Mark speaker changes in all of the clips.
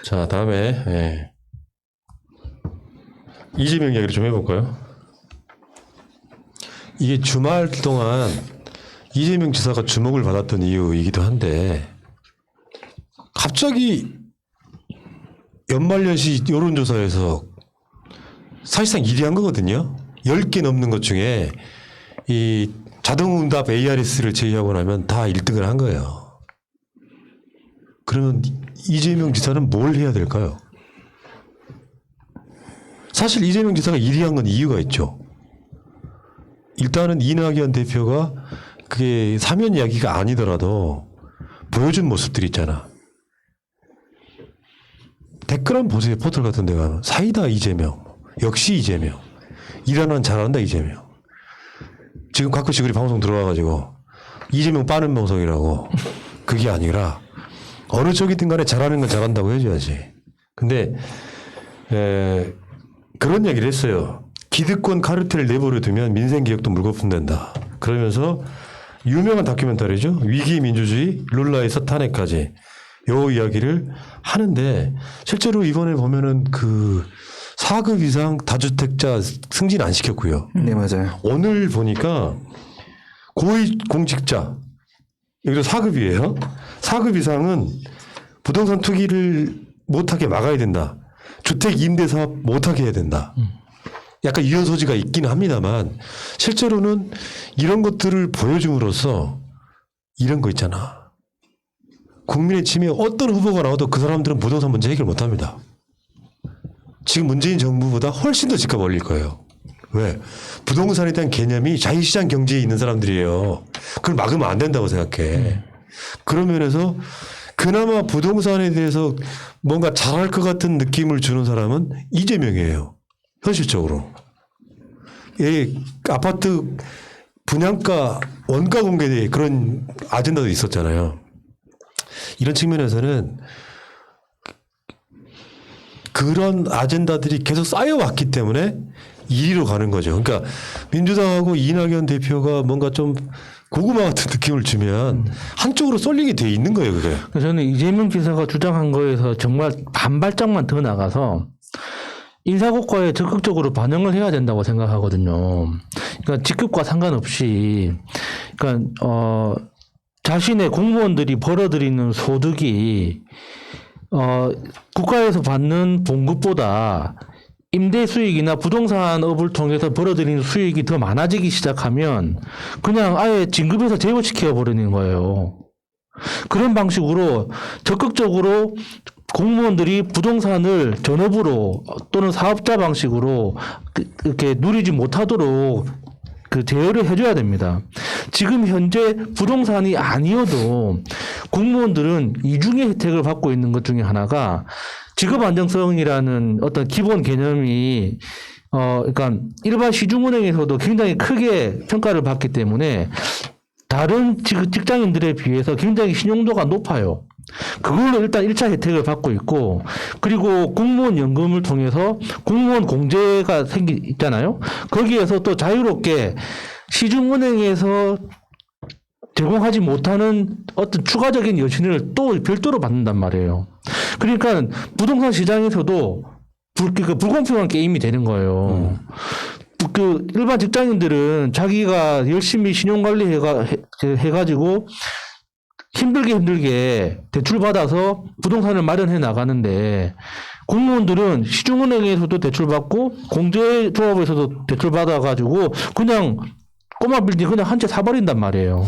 Speaker 1: 자, 다음에 이재명 이야기를 좀 해볼까요? 이게 주말 동안 이재명 지사가 주목을 받았던 이유이기도 한데 갑자기 연말연시 여론조사에서 사실상 1위 한 거거든요. 10개 넘는 것 중에 이 자동응답 ARS를 제외하고 나면 다 1등을 한 거예요. 그러면 이재명 지사는 뭘 해야 될까요? 사실 이재명 지사가 1위 한 건 이유가 있죠. 일단은 이낙연 대표가 그게 사면 이야기가 아니더라도 보여준 모습들이 있잖아. 댓글 한번 보세요. 포털 같은 데 가면 사이다 이재명, 역시 이재명, 일하는 잘한다 이재명. 지금 가끔씩 우리 방송 들어와가지고 이재명 빠는 방송이라고. 그게 아니라 어느 쪽이든 간에 잘하는 건 잘한다고 해줘야지. 근데 그런 얘기를 했어요. 기득권 카르텔을 내버려 두면 민생개혁도 물거품된다. 그러면서 유명한 다큐멘터리죠. 위기 민주주의, 룰라에서 탄핵까지 요 이야기를 하는데 실제로 이번에 보면은 그 4급 이상 다주택자 승진 안 시켰고요.
Speaker 2: 네, 맞아요.
Speaker 1: 오늘 보니까 고위 공직자 여기도 4급이에요. 4급 이상은 부동산 투기를 못하게 막아야 된다. 주택 임대 사업 못하게 해야 된다. 약간 유연 소지가 있긴 합니다만 실제로는 이런 것들을 보여줌으로써 이런 거 있잖아. 국민의 침해 어떤 후보가 나와도 그 사람들은 부동산 문제 해결 못합니다. 지금 문재인 정부보다 훨씬 더 집값 올릴 거예요. 왜? 부동산에 대한 개념이 자유시장 경제에 있는 사람들이에요. 그걸 막으면 안 된다고 생각해. 그런 면에서 그나마 부동산에 대해서 뭔가 잘할 것 같은 느낌을 주는 사람은 이재명이에요. 현실적으로. 아파트 분양가 원가 공개에 그런 아젠다도 있었잖아요. 이런 측면에서는 그런 아젠다들이 계속 쌓여왔기 때문에 1위로 가는 거죠. 그러니까 민주당하고 이낙연 대표가 뭔가 좀 고구마 같은 느낌을 주면 한쪽으로 쏠리게 돼 있는 거예요, 그게.
Speaker 3: 저는 이재명 지사가 주장한 거에서 정말 반발짝만 더 나가서 인사고과에 적극적으로 반영을 해야 된다고 생각하거든요. 그러니까 직급과 상관없이, 그러니까 자신의 공무원들이 벌어들이는 소득이 국가에서 받는 봉급보다 임대 수익이나 부동산업을 통해서 벌어들이는 수익이 더 많아지기 시작하면 그냥 아예 진급해서 제고시켜 버리는 거예요. 그런 방식으로 적극적으로 공무원들이 부동산을 전업으로 또는 사업자 방식으로 이렇게 누리지 못하도록 그 제어를 해줘야 됩니다. 지금 현재 부동산이 아니어도 공무원들은 이중의 혜택을 받고 있는 것 중에 하나가 직업 안정성이라는 어떤 기본 개념이 그러니까 일반 시중은행에서도 굉장히 크게 평가를 받기 때문에 다른 직장인들에 비해서 굉장히 신용도가 높아요. 그걸로 일단 1차 혜택을 받고 있고, 그리고 공무원 연금을 통해서 공무원 공제가 있잖아요. 거기에서 또 자유롭게 시중은행에서 제공하지 못하는 어떤 추가적인 여신을 또 별도로 받는단 말이에요. 그러니까 부동산 시장에서도 불공평한 게임이 되는 거예요. 그 일반 직장인들은 자기가 열심히 신용관리 해가지고 힘들게 대출 받아서 부동산을 마련해 나가는데, 공무원들은 시중은행에서도 대출 받고 공제조합에서도 대출 받아가지고 그냥 꼬마 빌딩 그냥 한 채 사버린단 말이에요.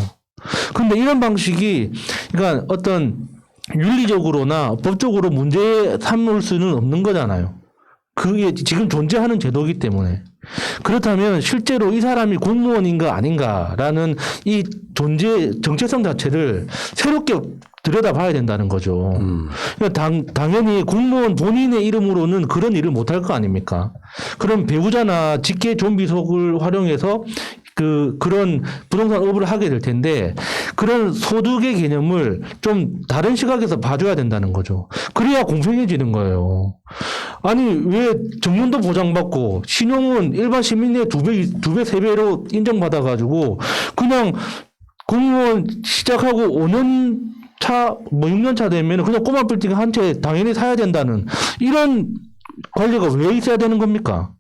Speaker 3: 근데 이런 방식이 그러니까 어떤 윤리적으로나 법적으로 문제 삼을 수는 없는 거잖아요. 그게 지금 존재하는 제도이기 때문에. 그렇다면 실제로 이 사람이 공무원인가 아닌가라는 이 존재 정체성 자체를 새롭게 들여다봐야 된다는 거죠. 그러니까 당연히 공무원 본인의 이름으로는 그런 일을 못할 거 아닙니까? 그럼 배우자나 직계 좀비속을 활용해서 그런 부동산업을 하게 될 텐데, 그런 소득의 개념을 좀 다른 시각에서 봐줘야 된다는 거죠. 그래야 공평해지는 거예요. 아니, 왜 정년도 보장받고 신용은 일반 시민의 2배, 3배로 인정받아가지고 그냥 공무원 시작하고 5년 뭐 6년 차 되면 그냥 꼬마 빌딩 한 채 당연히 사야 된다는 이런 관리가 왜 있어야 되는 겁니까?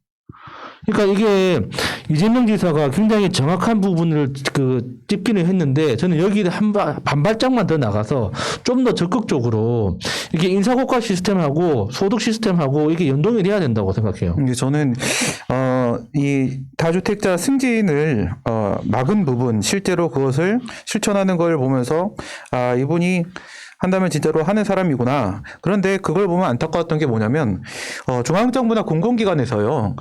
Speaker 3: 그러니까 이게 이재명 지사가 굉장히 정확한 부분을 찝기는 했는데 저는 여기 반발짝만 더 나가서 좀 더 적극적으로 이게 인사고과 시스템하고 소득 시스템하고 이게 연동이 돼야 된다고 생각해요.
Speaker 2: 근데 저는 이 다주택자 승진을 막은 부분 실제로 그것을 실천하는 걸 보면서 이분이 한다면 진짜로 하는 사람이구나. 그런데 그걸 보면 안타까웠던 게 뭐냐면 중앙정부나 공공기관에서요.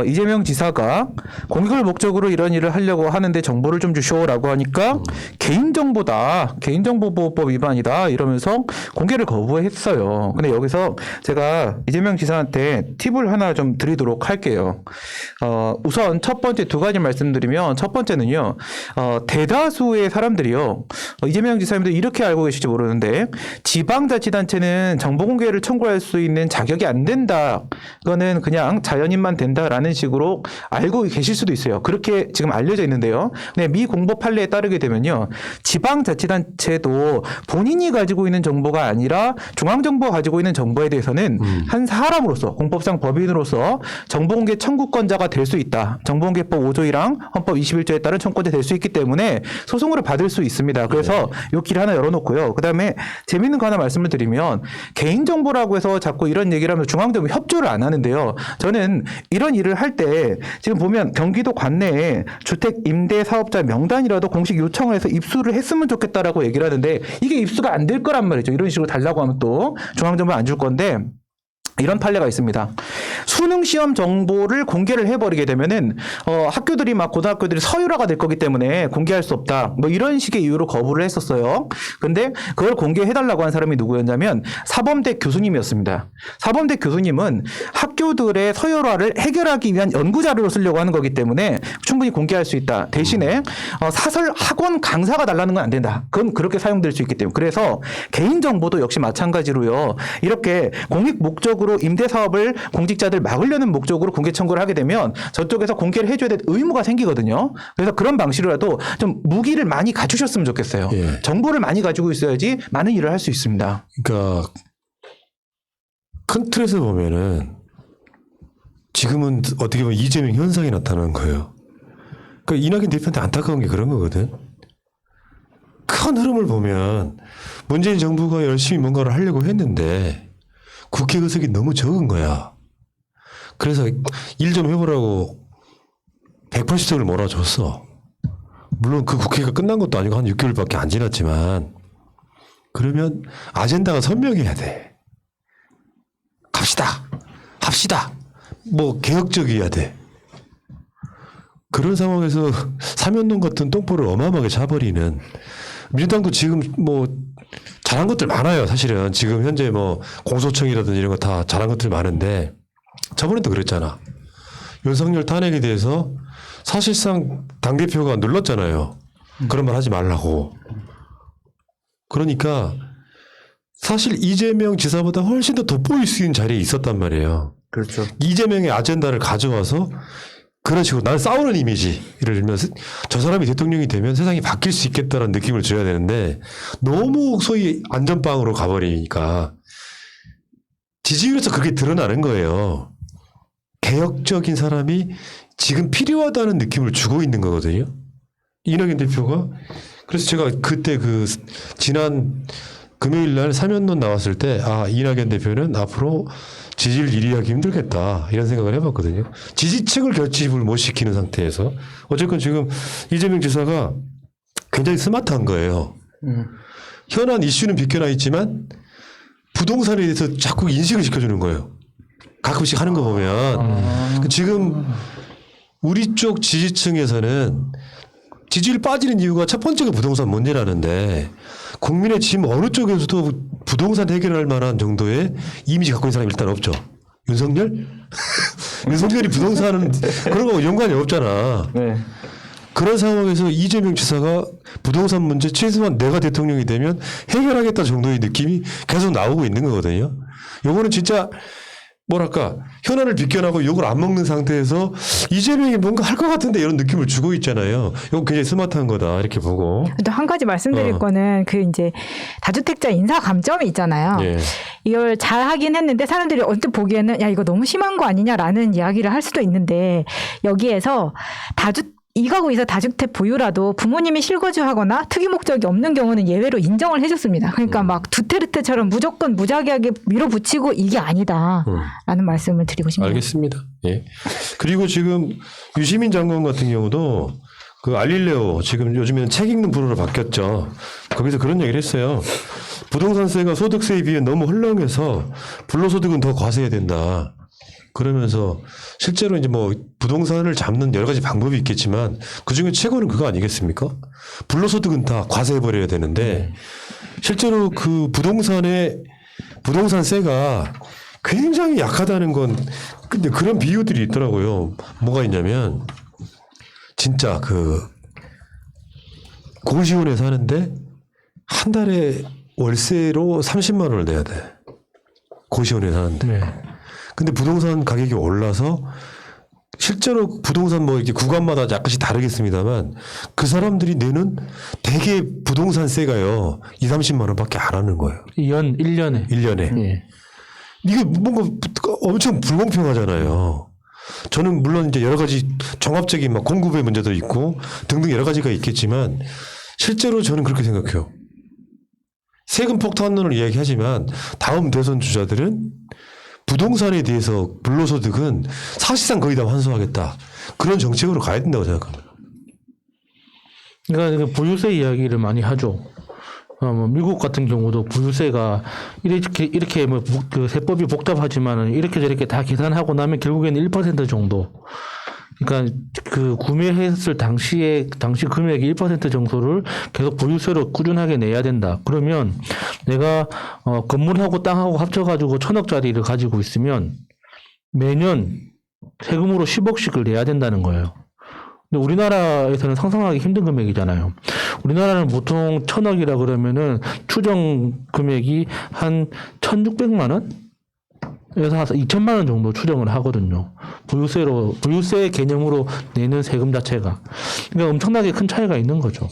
Speaker 2: 이재명 지사가 공익을 목적으로 이런 일을 하려고 하는데 정보를 좀 주시오라고 하니까 개인정보다 개인정보보호법 위반이다 이러면서 공개를 거부했어요. 근데 여기서 제가 이재명 지사한테 팁을 하나 좀 드리도록 할게요. 우선 첫 번째 두 가지 말씀드리면 첫 번째는요. 대다수의 사람들이요. 이재명 지사님도 이렇게 알고 계실지 모르는데 지방자치단체는 정보공개를 청구할 수 있는 자격이 안 된다. 그거는 그냥 자연인만 된다라는 식으로 알고 계실 수도 있어요. 그렇게 지금 알려져 있는데요. 네, 미 공보 판례에 따르게 되면요. 지방자치단체도 본인이 가지고 있는 정보가 아니라 중앙정부가 가지고 있는 정보에 대해서는 한 사람으로서 공법상 법인으로서 정보공개 청구권자가 될 수 있다. 정보공개법 5조 1항 헌법 21조에 따른 청구권자 될 수 있기 때문에 소송으로 받을 수 있습니다. 그래서 요 길 하나 열어놓고요. 그다음에 재밌는 거 하나 말씀을 드리면 개인정보라고 해서 자꾸 이런 얘기를 하면 중앙정부 협조를 안 하는데요. 저는 이런 일을 할 때 지금 보면 경기도 관내에 주택 임대 사업자 명단이라도 공식 요청을 해서 입수를 했으면 좋겠다라고 얘기를 하는데 이게 입수가 안 될 거란 말이죠. 이런 식으로 달라고 하면 또 중앙정부 안 줄 건데 이런 판례가 있습니다. 수능 시험 정보를 공개를 해버리게 되면은 학교들이 막 고등학교들이 서열화가 될 거기 때문에 공개할 수 없다. 뭐 이런 식의 이유로 거부를 했었어요. 근데 그걸 공개해달라고 한 사람이 누구였냐면 사범대 교수님이었습니다. 사범대 교수님은 학교들의 서열화를 해결하기 위한 연구 자료를 쓰려고 하는 거기 때문에 충분히 공개할 수 있다. 대신에 사설 학원 강사가 달라는 건 안 된다. 그건 그렇게 사용될 수 있기 때문에. 그래서 개인 정보도 역시 마찬가지로요. 이렇게 공익 목적으로 임대 사업을 공직자들 막으려는 목적으로 공개 청구를 하게 되면 저쪽에서 공개를 해줘야 될 의무가 생기거든요. 그래서 그런 방식으로라도 좀 무기를 많이 갖추셨으면 좋겠어요.
Speaker 1: 예.
Speaker 2: 정보를 많이 가지고 있어야지 많은 일을 할 수 있습니다.
Speaker 1: 그러니까 큰 틀에서 보면은 지금은 어떻게 보면 이재명 현상이 나타나는 거예요. 그러니까 이낙연 대표한테 안타까운 게 그런 거거든. 큰 흐름을 보면 문재인 정부가 열심히 뭔가를 하려고 했는데 국회 의석이 너무 적은 거야. 그래서 일 좀 해보라고 180석을 몰아줬어. 물론 그 국회가 끝난 것도 아니고 한 6개월밖에 안 지났지만 그러면 아젠다가 선명해야 돼. 합시다. 뭐 개혁적이어야 돼. 그런 상황에서 사면론 같은 똥볼을 어마어마하게 차버리는 민주당도 지금 뭐 잘한 것들 많아요. 사실은 지금 현재 뭐 공소청이라든지 이런 거 다 잘한 것들 많은데 저번에도 그랬잖아. 윤석열 탄핵에 대해서 사실상 당대표가 눌렀잖아요. 그런 말 하지 말라고. 그러니까 사실 이재명 지사보다 훨씬 더 돋보일 수 있는 자리에 있었단 말이에요.
Speaker 2: 그렇죠.
Speaker 1: 이재명의 아젠다를 가져와서 그런 식으로 난 싸우는 이미지를 들면서 저 사람이 대통령이 되면 세상이 바뀔 수 있겠다는 느낌을 줘야 되는데 너무 소위 안전빵으로 가버리니까 지지율에서 그게 드러나는 거예요. 개혁적인 사람이 지금 필요하다는 느낌을 주고 있는 거거든요. 이낙연 대표가. 그래서 제가 그때 지난 금요일 날 사면론 나왔을 때 이낙연 대표는 앞으로 지지율 1위 하기 힘들겠다 이런 생각을 해봤거든요. 지지층을 결집을 못 시키는 상태에서 어쨌건 지금 이재명 지사가 굉장히 스마트한 거예요. 현안 이슈는 비껴나 있지만 부동산에 대해서 자꾸 인식을 시켜주는 거예요. 가끔씩 하는 거 보면 지금 우리 쪽 지지층에서는 지지율 빠지는 이유가 첫 번째가 부동산 문제라는데 국민의 지금 어느 쪽에서도 부동산 해결할 만한 정도의 이미지 갖고 있는 사람이 일단 없죠. 윤석열? 윤석열이 부동산은 그런 거 연관이 없잖아.
Speaker 2: 네.
Speaker 1: 그런 상황에서 이재명 지사가 부동산 문제 최소한 내가 대통령이 되면 해결하겠다 정도의 느낌이 계속 나오고 있는 거거든요. 요거는 진짜 뭐랄까 현안을 비껴나고 욕을 안 먹는 상태에서 이재명이 뭔가 할 것 같은데 이런 느낌을 주고 있잖아요. 이건 굉장히 스마트한 거다 이렇게 보고.
Speaker 4: 또 한 가지 말씀드릴 거는 그 이제 다주택자 인사 감점이 있잖아요.
Speaker 1: 예.
Speaker 4: 이걸 잘 하긴 했는데 사람들이 언뜻 보기에는 야 이거 너무 심한 거 아니냐라는 이야기를 할 수도 있는데 여기에서 이 가구에서 다주택 보유라도 부모님이 실거주하거나 특이 목적이 없는 경우는 예외로 인정을 해줬습니다. 그러니까 막 두테르테처럼 무조건 무작위하게 밀어붙이고 이게 아니다라는 말씀을 드리고 싶네요.
Speaker 1: 알겠습니다. 예. 그리고 지금 유시민 장관 같은 경우도 그 알릴레오 지금 요즘에는 책 읽는 프로로 바뀌었죠. 거기서 그런 얘기를 했어요. 부동산세가 소득세에 비해 너무 헐렁해서 불로소득은 더 과세해야 된다. 그러면서 실제로 이제 뭐 부동산을 잡는 여러 가지 방법이 있겠지만 그중에 최고는 그거 아니겠습니까? 불로소득은 다 과세해버려야 되는데 실제로 그 부동산세가 굉장히 약하다는 건 근데 그런 비유들이 있더라고요. 뭐가 있냐면 진짜 그 고시원에 사는데 한 달에 월세로 30만 원을 내야 돼. 고시원에 사는데.
Speaker 3: 네.
Speaker 1: 근데 부동산 가격이 올라서 실제로 부동산 뭐 이렇게 구간마다 약간씩 다르겠습니다만 그 사람들이 내는 대개 부동산세가요 2, 30만 원밖에 안 하는 거예요.
Speaker 3: 1년에.
Speaker 1: 1년에.
Speaker 3: 예.
Speaker 1: 이게 뭔가 엄청 불공평하잖아요. 저는 물론 이제 여러 가지 종합적인 막 공급의 문제도 있고 등등 여러 가지가 있겠지만 실제로 저는 그렇게 생각해요. 세금 폭탄론을 이야기하지만 다음 대선 주자들은 부동산에 대해서 불로소득은 사실상 거의 다 환수하겠다. 그런 정책으로 가야 된다고 생각합니다.
Speaker 3: 그러니까 보유세 이야기를 많이 하죠. 뭐 미국 같은 경우도 보유세가 이렇게 뭐 그 세법이 복잡하지만은 이렇게 저렇게 다 계산하고 나면 결국에는 1% 정도. 그러니까 그 구매했을 당시 금액의 1% 정도를 계속 보유세로 꾸준하게 내야 된다. 그러면 내가 건물하고 땅하고 합쳐가지고 1,000억짜리를 가지고 있으면 매년 세금으로 10억씩을 내야 된다는 거예요. 근데 우리나라에서는 상상하기 힘든 금액이잖아요. 우리나라는 보통 1,000억이라 그러면은 추정 금액이 한 1,600만 원? 그래서 한 2천만 원 정도 추정을 하거든요. 보유세 개념으로 내는 세금 자체가. 그러니까 엄청나게 큰 차이가 있는 거죠.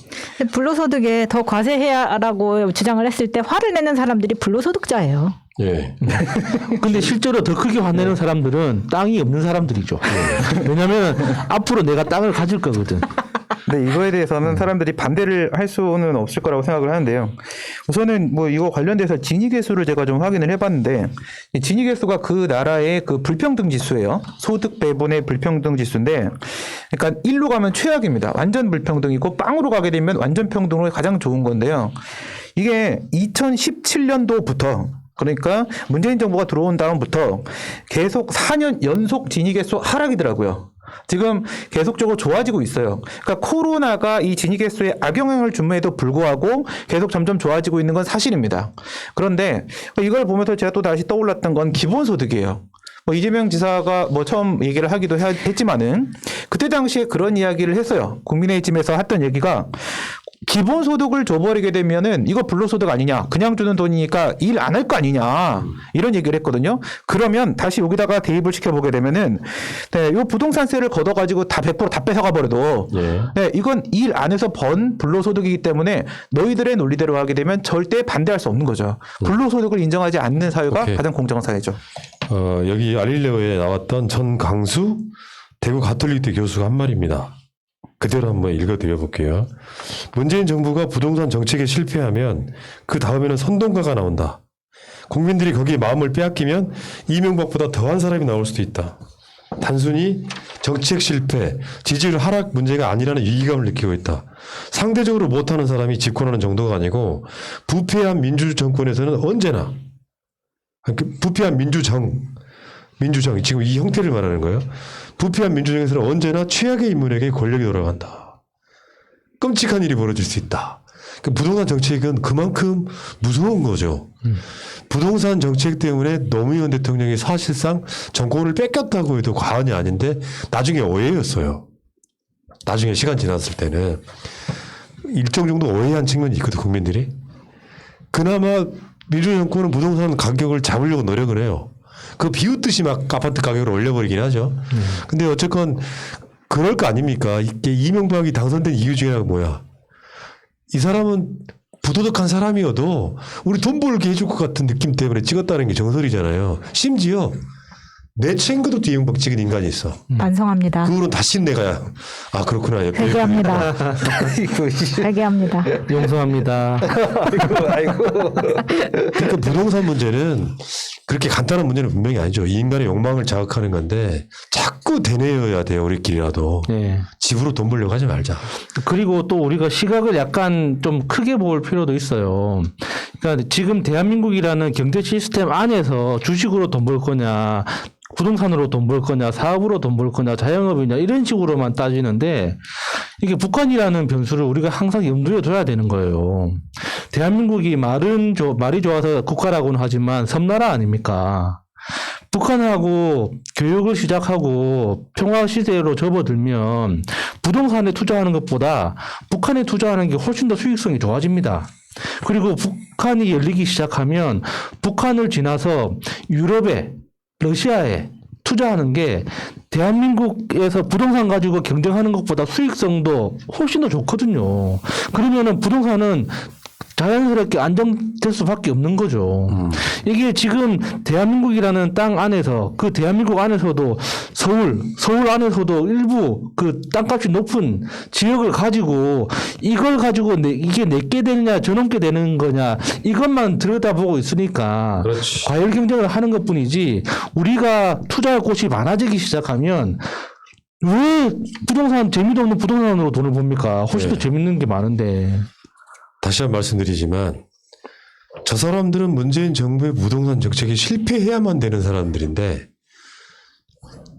Speaker 4: 불로소득에 더 과세해야라고 주장을 했을 때 화를 내는 사람들이 불로소득자예요.
Speaker 1: 예.
Speaker 3: 근데 실제로 더 크게 화내는 사람들은 땅이 없는 사람들이죠. 왜냐하면 앞으로 내가 땅을 가질 거거든.
Speaker 2: 근데 이거에 대해서는 사람들이 반대를 할 수는 없을 거라고 생각을 하는데요. 우선은 뭐 이거 관련돼서 지니계수를 제가 좀 확인을 해봤는데 이 지니계수가 그 나라의 그 불평등 지수예요. 소득 배분의 불평등 지수인데, 그러니까 1로 가면 최악입니다. 완전 불평등이고 빵으로 가게 되면 완전 평등으로 가장 좋은 건데요. 이게 2017년도부터 그러니까 문재인 정부가 들어온 다음부터 계속 4년 연속 지니계수 하락이더라고요. 지금 계속적으로 좋아지고 있어요. 그러니까 코로나가 이 지니계수에 악영향을 줌에도 불구하고 계속 점점 좋아지고 있는 건 사실입니다. 그런데 이걸 보면서 제가 또 다시 떠올랐던 건 기본소득이에요. 뭐 이재명 지사가 뭐 처음 얘기를 하기도 했지만은 그때 당시에 그런 이야기를 했어요. 국민의힘에서 했던 얘기가 기본소득을 줘버리게 되면은 이거 불로소득 아니냐. 그냥 주는 돈이니까 일 안 할 거 아니냐. 이런 얘기를 했거든요. 그러면 다시 여기다가 대입을 시켜보게 되면은 네, 이 부동산세를 걷어가지고 다 100% 다 뺏어가 버려도 네, 이건 일 안에서 번 불로소득이기 때문에 너희들의 논리대로 하게 되면 절대 반대할 수 없는 거죠. 불로소득을 인정하지 않는 사회가
Speaker 1: 오케이.
Speaker 2: 가장 공정한 사회죠.
Speaker 1: 여기 알릴레오에 나왔던 전강수 대구 가톨릭대 교수가 한 말입니다. 그대로 한번 읽어드려 볼게요. 문재인 정부가 부동산 정책에 실패하면 그 다음에는 선동가가 나온다. 국민들이 거기에 마음을 빼앗기면 이명박보다 더한 사람이 나올 수도 있다. 단순히 정책 실패, 지지율 하락 문제가 아니라는 위기감을 느끼고 있다. 상대적으로 못하는 사람이 집권하는 정도가 아니고 부패한 민주정권에서는 언제나 부패한 민주정 지금 이 형태를 말하는 거예요. 부패한 민주정에서는 언제나 최악의 인물에게 권력이 돌아간다. 끔찍한 일이 벌어질 수 있다. 부동산 정책은 그만큼 무서운 거죠. 부동산 정책 때문에 노무현 대통령이 사실상 정권을 뺏겼다고 해도 과언이 아닌데 나중에 오해였어요. 나중에 시간 지났을 때는 일정 정도 오해한 측면이 있거든 국민들이. 그나마 민주정권은 부동산 가격을 잡으려고 노력을 해요. 그 비웃듯이 막 아파트 가격을 올려버리긴 하죠. 근데 어쨌건 그럴 거 아닙니까? 이게 이명박이 당선된 이유 중에 하나가 뭐야? 이 사람은 부도덕한 사람이어도 우리 돈 벌게 해줄 것 같은 느낌 때문에 찍었다는 게 정설이잖아요. 심지어 내 친구도 이명박 찍은 인간이 있어.
Speaker 4: 반성합니다.
Speaker 1: 그 후로 다시 내가 그렇구나.
Speaker 4: 회개합니다.
Speaker 2: 아이고,
Speaker 4: 회개합니다.
Speaker 3: 용서합니다.
Speaker 2: 아이고.
Speaker 1: 그러니까 부동산 문제는 그렇게 간단한 문제는 분명히 아니죠. 이 인간의 욕망을 자극하는 건데 자꾸 되뇌어야 돼요. 우리끼리라도.
Speaker 3: 네.
Speaker 1: 집으로 돈 벌려고 하지 말자.
Speaker 3: 그리고 또 우리가 시각을 약간 좀 크게 볼 필요도 있어요. 그러니까 지금 대한민국이라는 경제 시스템 안에서 주식으로 돈 벌 거냐, 부동산으로 돈 벌 거냐, 사업으로 돈 벌 거냐, 자영업이냐 이런 식으로만 따지는데 이게 북한이라는 변수를 우리가 항상 염두에 둬야 되는 거예요. 대한민국이 말이 좋아서 국가라고는 하지만 섬나라 아닙니까? 북한하고 교육을 시작하고 평화 시대로 접어들면 부동산에 투자하는 것보다 북한에 투자하는 게 훨씬 더 수익성이 좋아집니다. 그리고 북한이 열리기 시작하면 북한을 지나서 유럽에, 러시아에 투자하는 게 대한민국에서 부동산 가지고 경쟁하는 것보다 수익성도 훨씬 더 좋거든요. 그러면은 부동산은 자연스럽게 안정될 수밖에 없는 거죠. 이게 지금 대한민국이라는 땅 안에서 그 대한민국 안에서도 서울 안에서도 일부 그 땅값이 높은 지역을 가지고 이걸 가지고 이게 내게 되느냐 저놈게 되는 거냐 이것만 들여다보고 있으니까
Speaker 1: 그렇지.
Speaker 3: 과열 경쟁을 하는 것뿐이지 우리가 투자할 곳이 많아지기 시작하면 왜 부동산 재미도 없는 부동산으로 돈을 봅니까? 훨씬 더
Speaker 1: 네.
Speaker 3: 재밌는 게 많은데.
Speaker 1: 다시 한 번 말씀드리지만 저 사람들은 문재인 정부의 부동산 정책이 실패해야만 되는 사람들인데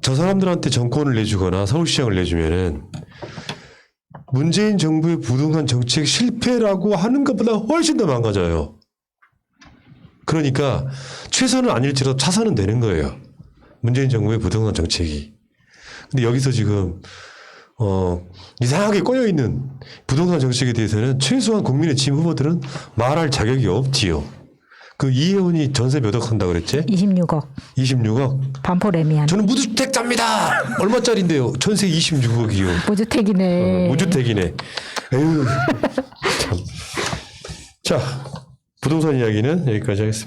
Speaker 1: 저 사람들한테 정권을 내주거나 서울시장을 내주면은 문재인 정부의 부동산 정책 실패라고 하는 것보다 훨씬 더 망가져요. 그러니까 최선은 아닐지라도 차선은 되는 거예요. 문재인 정부의 부동산 정책이. 근데 여기서 지금 이상하게 꼬여있는 부동산 정책에 대해서는 최소한 국민의 지금 후보들은 말할 자격이 없지요. 그 이혜원이 전세 몇 억 한다고 그랬지?
Speaker 4: 26억.
Speaker 1: 26억.
Speaker 4: 반포 레미안.
Speaker 1: 저는 무주택자입니다. 얼마짜린데요? 전세 26억이요.
Speaker 4: 무주택이네.
Speaker 1: 무주택이네. 에휴. 참. 자, 부동산 이야기는 여기까지 하겠습니다.